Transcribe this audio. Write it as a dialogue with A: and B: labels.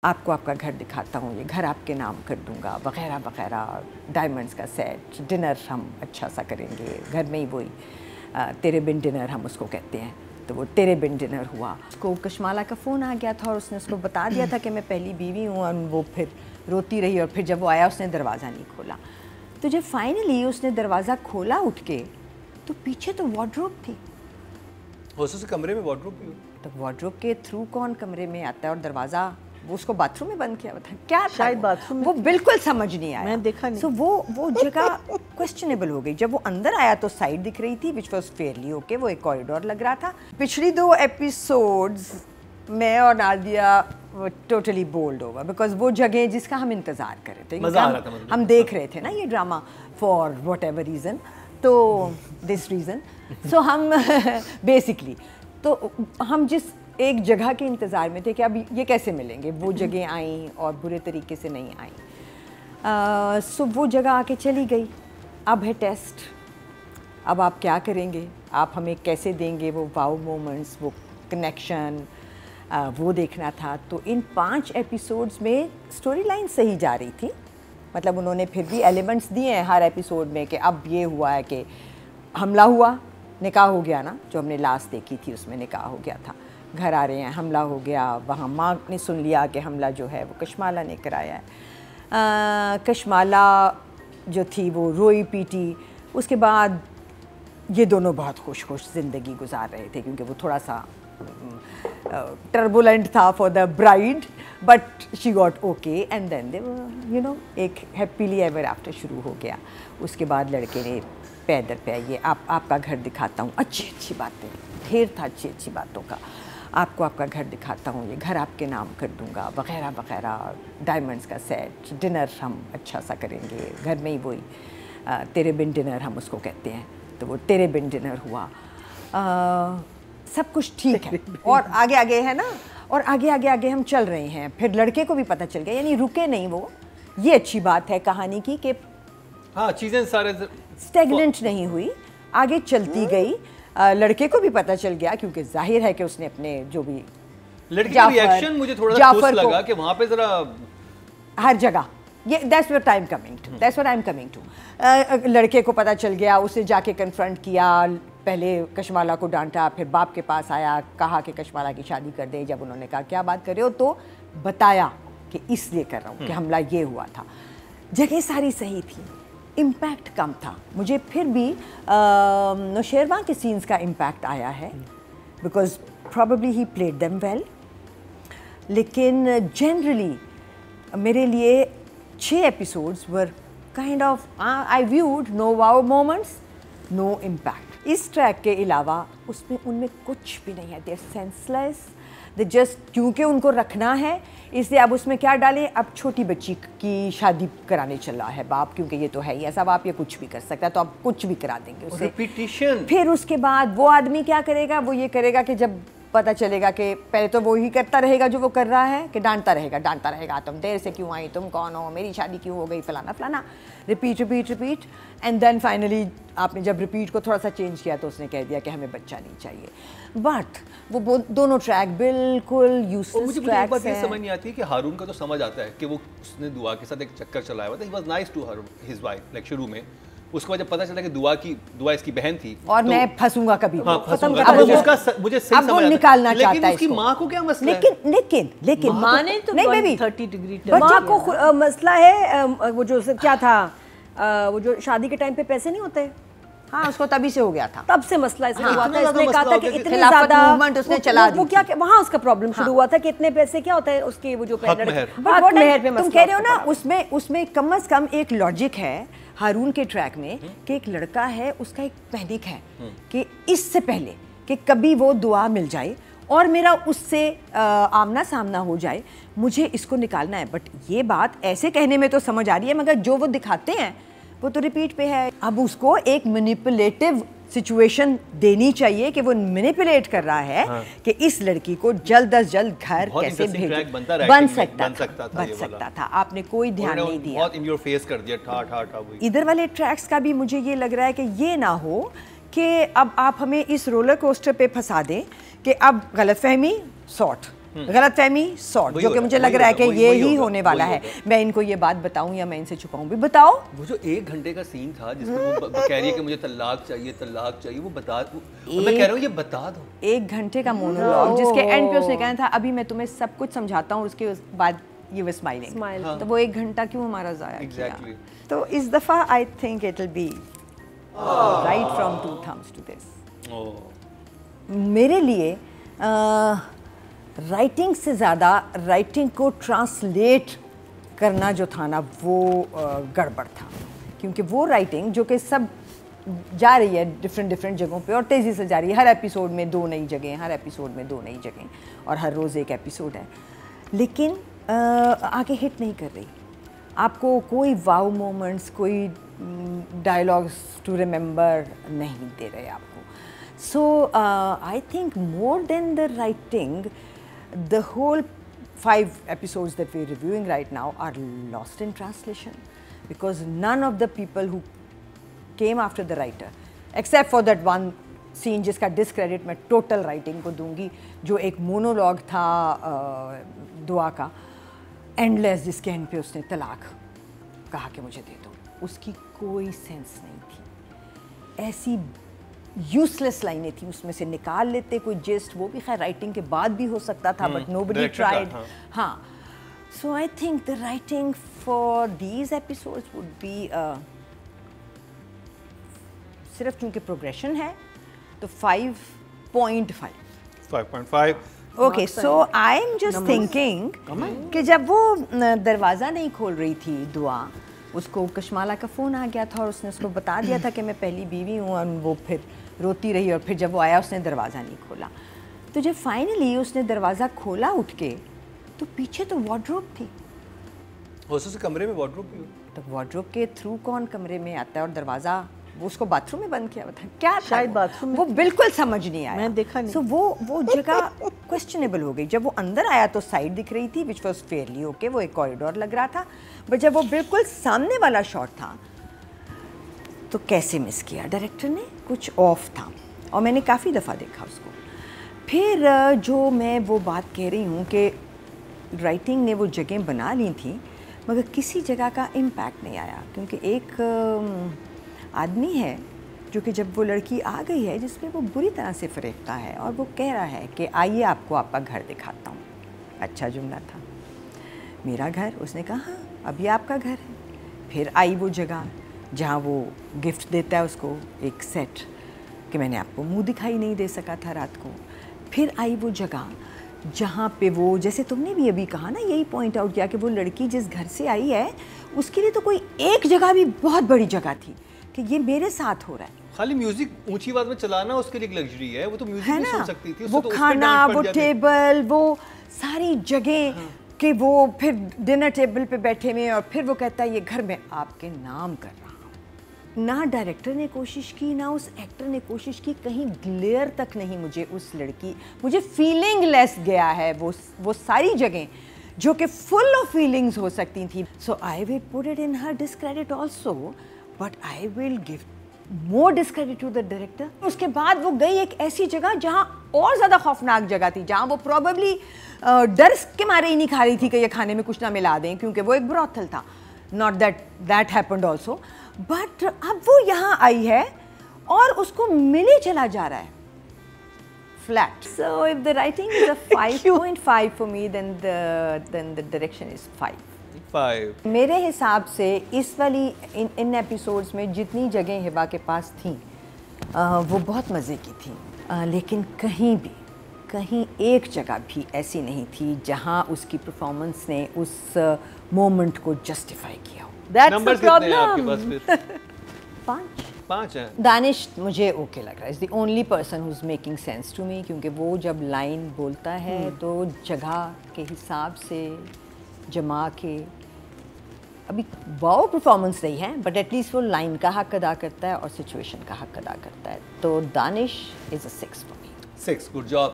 A: आपको आपका घर दिखाता हूँ, ये घर आपके नाम कर दूँगा वगैरह वगैरह, डायमंड्स का सेट, डिनर हम अच्छा सा करेंगे घर में ही, वही तेरे बिन डिनर हम उसको कहते हैं, तो वो तेरे बिन डिनर हुआ। उसको कशमाला का फ़ोन आ गया था और उसने उसको बता दिया था कि मैं पहली बीवी हूँ, और वो फिर रोती रही, और फिर जब वो आया उसने दरवाज़ा नहीं खोला। तो जब फाइनली उसने दरवाज़ा खोला उठ के, तो पीछे तो वार्डरोब थी।
B: से कमरे में वार्डरोब भी?
A: तो वार्डरोब के थ्रू कौन कमरे में आता है, और दरवाज़ा वो उसको बाथरूम में बंद किया हुआ था, क्या था
C: शायद बाथरूम में,
A: वो बिल्कुल समझ नहीं आया,
C: मैं देखा नहीं।
A: So वो जगह क्वेश्चनेबल हो गई। जब वो अंदर आया तो साइड दिख रही थी, विच वॉज फेयरली ओके, वो एक कॉरिडोर लग रहा था। पिछली 2 एपिसोड्स मैं और Nadia totally bowled over, because वो जगह जिसका हम इंतज़ार कर रहे थे,
B: मज़ा आ रहा था, मतलब
A: हम देख रहे थे ना ये drama for what ever reason, तो दिस रीज़न, सो हम बेसिकली तो हम जिस एक जगह के इंतज़ार में थे कि अब ये कैसे मिलेंगे, वो जगह आई और बुरे तरीके से नहीं आई। सो वो जगह आके चली गई। अब है टेस्ट, अब आप क्या करेंगे, आप हमें कैसे देंगे वो वाओ मोमेंट्स, वो कनेक्शन, वो देखना था। तो इन 5 एपिसोड्स में स्टोरी लाइन सही जा रही थी, मतलब उन्होंने फिर भी एलिमेंट्स दिए हैं हर एपिसोड में कि अब ये हुआ है कि हमला हुआ, निकाह हो गया ना, जो हमने लास्ट देखी थी उसमें निकाह हो गया था, घर आ रहे हैं, हमला हो गया, वहाँ माँ ने सुन लिया कि हमला जो है वो कशमाला ने कराया है। कशमाला जो थी वो रोई पीटी, उसके बाद ये दोनों बहुत खुश ज़िंदगी गुजार रहे थे, क्योंकि वो थोड़ा सा टर्बुलेंट था for the bride, but she got okay, and then they you know एक हैप्पीली एवर आफ्टर शुरू हो गया। उसके बाद लड़के ने पैदर पे ये आपका घर दिखाता हूँ, अच्छी बातें, ढेर था अच्छी बातों का, आपको आपका घर दिखाता हूँ, ये घर आपके नाम कर दूँगा वगैरह वगैरह, डायमंड्स का सेट, डिनर हम अच्छा सा करेंगे घर में ही, वही तेरे बिन डिनर हम उसको कहते हैं, तो वो तेरे बिन डिनर हुआ। सब कुछ ठीक है, और आगे है ना, और आगे हम चल रहे हैं। फिर लड़के को भी पता चल गया, यानी रुके नहीं वो, ये अच्छी बात है कहानी की कि
B: हाँ, चीज़ें सारे
A: स्टेगनेंट नहीं हुई, आगे चलती गई। लड़के को भी पता चल गया, क्योंकि जाहिर है कि उसने अपने जो भी
B: लड़के का रिएक्शन मुझे थोड़ा ठोस लगा कि वहाँ पे ज़रा
A: हर जगह ये that's what I am coming to. लड़के को पता चल गया, उसे जाके कन्फ्रंट किया, पहले कशमाला को डांटा, फिर बाप के पास आया, कहा कि कशमाला की शादी कर दे। जब उन्होंने कहा क्या बात कर रहे हो, तो बताया कि इसलिए कर रहा हूँ कि हमला ये हुआ था। जगह सारी सही थी, इम्पैक्ट कम था। मुझे फिर भी नौशेरवां के सीन्स का इम्पैक्ट आया है, because probably he played them well, लेकिन जनरली मेरे लिए 6 episodes were kind of I viewed no wow moments, no impact. इस ट्रैक के अलावा उसमें उनमें कुछ भी नहीं है, they are senseless, they just क्योंकि उनको रखना है इसलिए अब उसमें क्या डालें, अब छोटी बच्ची की शादी कराने चला है बाप, क्योंकि ये तो है ही ऐसा बाप, ये कुछ भी कर सकता है, तो अब कुछ भी करा देंगे उससे।
B: रिपीटिशन।
A: फिर उसके बाद वो आदमी क्या करेगा, वो ये करेगा कि जब पता चलेगा कि पहले तो वो ही करता रहेगा जो वो कर रहा है, कि डांटता रहेगा तुम देर से क्यों आई, तुम कौन हो, मेरी शादी क्यों हो गई, फलाना, रिपीट, एंड देन फाइनली आपने जब रिपीट को थोड़ा सा चेंज किया तो उसने कह दिया कि हमें बच्चा नहीं चाहिए। बट वो दोनों ट्रैक बिल्कुल यूजलेस ट्रैक्स हैं।
B: मुझे बात ये समझ नहीं आती कि हारून का तो समझ आता है कि वो उसने दुआ के साथ एक चक्कर चलाया हुआ था, he was nice to her his wife, like शुरू में। उसके बाद जब पता चला कि दुआ इसकी बहन थी,
A: और तो, मैं फंसूंगा कभी,
B: हाँ, फंसूंगा।
A: अब
B: उसका मुझे सही समझ आता
A: निकालना चाहता है,
B: लेकिन उसकी माँ को क्या मसला है?
A: लेकिन
C: माँ ने तो
A: नहीं बेबी
C: 30 डिग्री
D: माँ को मसला है वो जो क्या था, वो जो शादी के टाइम पे पैसे नहीं होते,
A: हाँ उसको तभी से हो गया था,
D: तब से मसला इसलिए हुआ था। इसने कहा था कि इतने
A: खिलाफत
D: ज्यादा
A: मूवमेंट उसने चला दी,
D: वो क्या वहाँ उसका प्रॉब्लम शुरू हुआ था कि इतने पैसे क्या होता है उसके, वो जो
B: हक
D: मेहर पे
A: तुम कह रहे हो ना, उसमें कम से कम एक लॉजिक है हारून के ट्रैक में कि एक लड़का है, उसका एक पैनिक है कि इससे पहले कि कभी वो दुआ मिल जाए और मेरा उससे आमना सामना हो जाए, मुझे इसको निकालना है। बट ये बात ऐसे कहने में तो समझ आ रही है, मगर जो वो दिखाते हैं वो तो रिपीट पे है। अब उसको एक मैनिपुलेटिव सिचुएशन देनी चाहिए कि वो मैनिपुलेट कर रहा है, हाँ, कि इस लड़की को जल्द अज जल्द घर कैसे भेजे, बन सकता था। आपने कोई ध्यान नहीं दिया,
B: बहुत इन योर फेस कर दिया, ठा
A: इधर वाले ट्रैक्स का भी मुझे ये लग रहा है कि ये ना हो कि अब आप हमें इस रोलर कोस्टर पे फंसा दें कि अब गलतफहमी सॉर्ट غلط فہمی سارٹ, جو کہ مجھے لگ رہا ہے کہ یہی ہونے والا ہے. میں ان کو یہ بات بتاؤں یا میں ان سے چھپاؤں بھی؟ بتاؤ.
B: وہ جو 1 گھنٹے کا سین تھا جس میں وہ کہہ رہی ہے کہ مجھے طلاق چاہیے, وہ بتا, میں کہہ رہا ہوں یہ بتا دو.
A: 1 گھنٹے کا مونولوگ جس کے اینڈ پہ اس نے کہا تھا ابھی میں تمہیں سب کچھ سمجھاتا ہوں, اس کے بعد یہ وہ اسمائلنگ, تو وہ 1 گھنٹہ کیوں ہمارا ضائع کیا؟ تو اس دفعہ I think it will be right فرام 2 thumbs to this. میرے لیے رائٹنگ سے زیادہ رائٹنگ کو ٹرانسلیٹ کرنا جو تھا نا وہ گڑبڑ تھا, کیونکہ وہ رائٹنگ جو کہ سب جا رہی ہے ڈفرینٹ جگہوں پہ اور تیزی سے جا رہی ہے, ہر ایپیسوڈ میں 2 نئی جگہیں, ہر ایپیسوڈ میں 2 نئی جگہیں, اور ہر روز ایک ایپیسوڈ ہے, لیکن آگے ہٹ نہیں کر رہی. آپ کو کوئی واو مومنٹس, کوئی ڈائلاگس ٹو ریممبر نہیں دے رہے آپ کو. So I think more than the writing, the whole 5 episodes that we're reviewing right now are lost in translation, because none of the people who came after the writer, except for that one scene جس کا discredit میں total writing کو دوں گی, جو ایک monologue تھا دعا کا اینڈ لیس, جس کے اینڈ پہ اس نے طلاق کہا کہ مجھے دے دو, اس کی کوئی سینس نہیں تھی. ایسی یوز لیس لائنیں تھیں, اس میں سے نکال لیتے کوئی جسٹ, وہ بھی خیر رائٹنگ کے بعد بھی ہو سکتا تھا, بٹ نو بڈی ٹرائیڈ. ہاں, so I think the writing for these episodes would be, صرف چونکہ پروگریشن ہے تو 5.5. Okay, so I am just thinking کہ جب وہ دروازہ نہیں کھول رہی تھی دعا, اس کو کشمالہ کا فون آ گیا تھا اور اس نے اس کو بتا دیا تھا کہ میں پہلی بیوی ہوں, اور وہ پھر روتی رہی, اور پھر جب وہ آیا اس نے دروازہ نہیں کھولا. تو جب فائنلی اس نے دروازہ کھولا اٹھ کے, تو پیچھے تو وارڈروب تھی,
B: کمرے میں وارڈروب بھی.
A: تو وارڈروب کے تھرو کون کمرے میں آتا ہے, اور دروازہ وہ اس کو باتھ روم میں بند کیا ہوا تھا, کیا شاید باتھ روم, وہ بالکل سمجھ نہیں آیا, میں دیکھا نہیں. سو وہ جگہ کوسچنیبل ہو گئی. جب وہ اندر آیا تو سائڈ دکھ رہی تھی وچ واز فیئرلی اوکے, وہ ایک کوریڈور لگ رہا تھا, بٹ جب وہ بالکل سامنے والا شاٹ تھا تو کیسے مس کیا ڈائریکٹر نے, کچھ آف تھا, اور میں نے کافی دفعہ دیکھا اس کو. پھر جو میں وہ بات کہہ رہی ہوں کہ رائٹنگ نے وہ جگہیں بنا لی تھیں, مگر کسی جگہ کا امپیکٹ نہیں آیا, کیونکہ ایک آدمی ہے جو کہ جب وہ لڑکی آ گئی ہے جس میں وہ بری طرح سے فریفتہ ہے, اور وہ کہہ رہا ہے کہ آئیے آپ کو آپ کا گھر دکھاتا ہوں. اچھا جملہ تھا, میرا گھر. اس نے کہا ہاں اب یہ آپ کا گھر ہے. پھر آئی وہ جگہ جہاں وہ گفٹ دیتا ہے اس کو, ایک سیٹ, کہ میں نے آپ کو منہ دکھائی نہیں دے سکا تھا رات کو. پھر آئی وہ جگہ جہاں پہ وہ, جیسے تم نے بھی ابھی کہا نا, یہی پوائنٹ آؤٹ کیا کہ وہ لڑکی جس گھر سے آئی ہے اس کے لیے تو کوئی ایک جگہ بھی بہت بڑی جگہ تھی کہ یہ میرے ساتھ ہو رہا ہے.
B: خالی میوزک اونچی آواز میں چلانا اس کے لیے ایک لگژری ہے, وہ تو میوزک نہیں سن سکتی تھی.
A: وہ کھانا, وہ ٹیبل, وہ ساری جگہیں, کہ وہ پھر ڈنر ٹیبل پہ بیٹھے ہوئے, اور پھر وہ کہتا ہے یہ گھر میں آپ کے نام کر رہا ہوں. نہ ڈائریکٹر نے کوشش کی, نہ اس ایکٹر نے کوشش کی, کہیں گلیئر تک نہیں. مجھے فیلنگ لیس گیا ہے وہ ساری جگہیں جو کہ فل آف فیلنگز ہو سکتی تھیں. So I will put it in her discredit also, but I will give more discredit to the director. اس کے بعد وہ گئی ایک ایسی جگہ جہاں اور زیادہ خوفناک جگہ تھی, جہاں وہ پروبیبلی ڈر کے مارے ہی نہیں کھا رہی تھی کہ یہ کھانے میں کچھ نہ ملا دیں, کیونکہ وہ ایک براثل تھا. Not that happened also, but اب وہ یہاں آئی ہے اور اس کو ملے چلا جا رہا ہے flat. So if the writing is a 5.5 for me, then the direction is 5. میرے حساب سے اس والی ان ایپیسوڈز میں جتنی جگہیں ہبا کے پاس تھیں وہ بہت مزے کی تھیں, لیکن کہیں ایک جگہ بھی ایسی نہیں تھی جہاں اس کی پرفارمنس نے اس مومنٹ کو جسٹیفائی کیا ہو.
B: نمبرز کتنے ہیں آپ کے پاس پھر؟ 5 ہیں.
A: دانش مجھے اوکے لگ رہا ہے, is the only person who is making sense to me, کیونکہ وہ جب لائن بولتا ہے تو جگہ کے حساب سے جما کے, ابھی واو پرفارمنس نہیں ہے بٹ ایٹ لیسٹ وہ لائن کا حق ادا کرتا ہے اور سچویشن کا حق ادا کرتا ہے. تو دانش از اے 6 for me.
B: 6, good job.